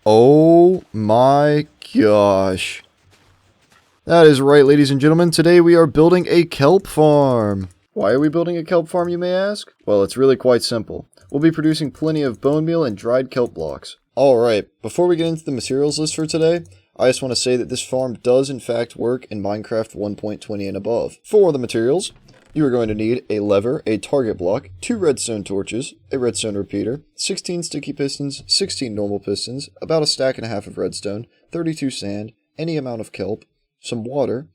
Oh my gosh. That is right, ladies and gentlemen. Today we are building a kelp farm. Why are we building a kelp farm, you may ask? Well, it's really quite simple. We'll be producing plenty of bone meal and dried kelp blocks. Alright, before we get into the materials list for today, I just want to say that this farm does in fact work in Minecraft 1.20 and above. For the materials, you are going to need a lever, a target block, 2 redstone torches, a redstone repeater, 16 sticky pistons, 16 normal pistons, about a stack and a half of redstone, 32 sand, any amount of kelp, some water,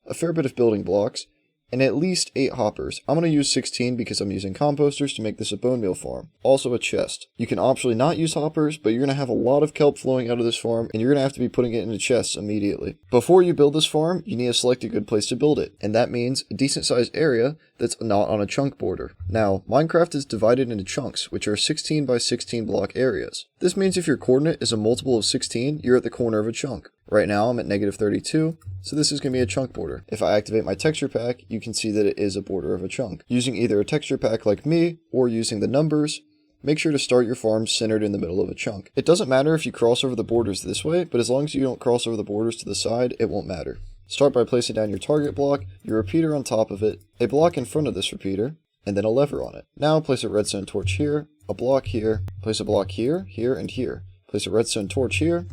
a fair bit of building blocks, and at least 8 hoppers. I'm going to use 16 because I'm using composters to make this a bone meal farm. Also a chest. You can optionally not use hoppers, but you're going to have a lot of kelp flowing out of this farm, and you're going to have to be putting it into chests immediately. Before you build this farm, you need to select a good place to build it, and that means a decent sized area that's not on a chunk border. Now, Minecraft is divided into chunks, which are 16 by 16 block areas. This means if your coordinate is a multiple of 16, you're at the corner of a chunk. Right now I'm at -32, so this is going to be a chunk border. If I activate my texture pack, you can see that it is a border of a chunk. Using either a texture pack like me, or using the numbers, make sure to start your farm centered in the middle of a chunk. It doesn't matter if you cross over the borders this way, but as long as you don't cross over the borders to the side, it won't matter. Start by placing down your target block, your repeater on top of it, a block in front of this repeater, and then a lever on it. Now place a redstone torch here, a block here, place a block here, here, and here. Place a redstone torch here,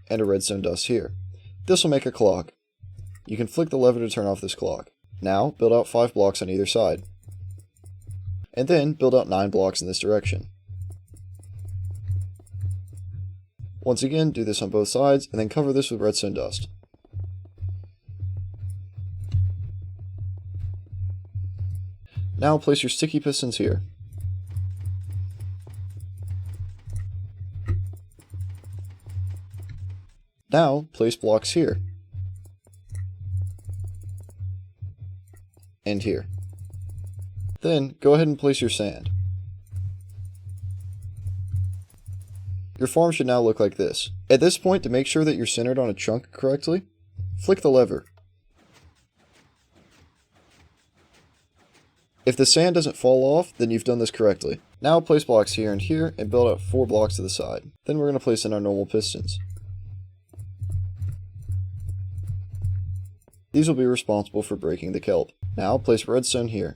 and a redstone dust here. This will make a clock. You can flick the lever to turn off this clock. Now, build out 5 blocks on either side. And then, build out 9 blocks in this direction. Once again, do this on both sides, and then cover this with redstone dust. Now, place your sticky pistons here. Now, place blocks here. And here. Then, go ahead and place your sand. Your farm should now look like this. At this point, to make sure that you're centered on a chunk correctly, flick the lever. If the sand doesn't fall off, then you've done this correctly. Now place blocks here and here, and build out 4 blocks to the side. Then we're going to place in our normal pistons. These will be responsible for breaking the kelp. Now place redstone here.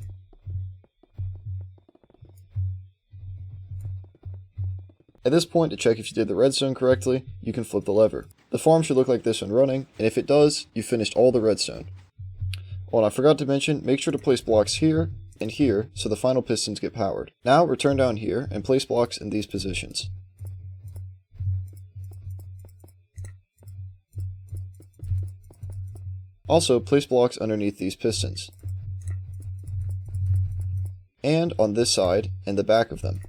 At this point, to check if you did the redstone correctly, you can flip the lever. The farm should look like this when running, and if it does, you've finished all the redstone. Oh, and I forgot to mention, make sure to place blocks here and here so the final pistons get powered. Now return down here and place blocks in these positions. Also, place blocks underneath these pistons. And on this side and the back of them.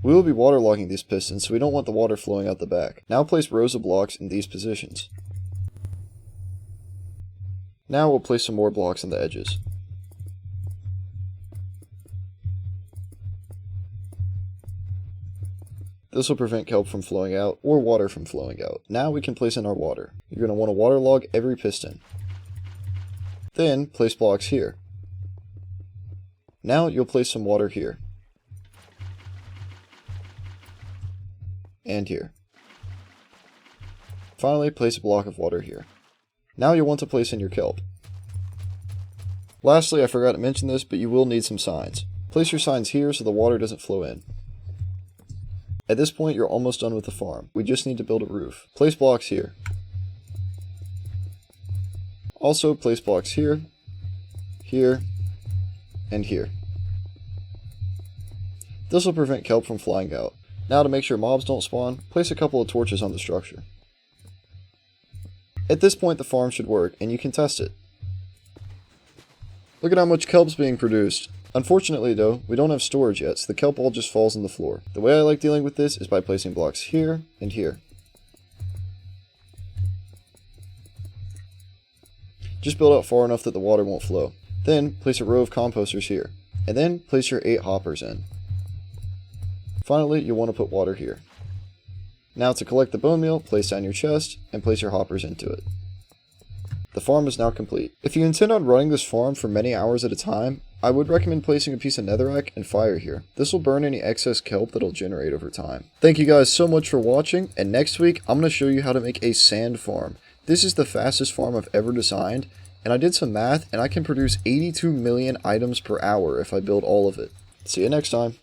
We will be waterlogging these pistons, so we don't want the water flowing out the back. Now place rows of blocks in these positions. Now we'll place some more blocks on the edges. This will prevent kelp from flowing out, or water from flowing out. Now we can place in our water. You're going to want to waterlog every piston. Then, place blocks here. Now you'll place some water here. And here. Finally, place a block of water here. Now you'll want to place in your kelp. Lastly, I forgot to mention this, but you will need some signs. Place your signs here so the water doesn't flow in. At this point, you're almost done with the farm. We just need to build a roof. Place blocks here. Also, place blocks here, here, and here. This will prevent kelp from flying out. Now, to make sure mobs don't spawn, place a couple of torches on the structure. At this point, the farm should work, and you can test it. Look at how much kelp's being produced. Unfortunately though, we don't have storage yet, so the kelp all just falls on the floor. The way I like dealing with this is by placing blocks here and here. Just build out far enough that the water won't flow. Then, place a row of composters here. And then, place your 8 hoppers in. Finally, you'll want to put water here. Now to collect the bone meal, place down your chest, and place your hoppers into it. The farm is now complete. If you intend on running this farm for many hours at a time, I would recommend placing a piece of netherrack and fire here. This will burn any excess kelp that it'll generate over time. Thank you guys so much for watching, and next week I'm going to show you how to make a sand farm. This is the fastest farm I've ever designed, and I did some math and I can produce 82 million items per hour if I build all of it. See you next time.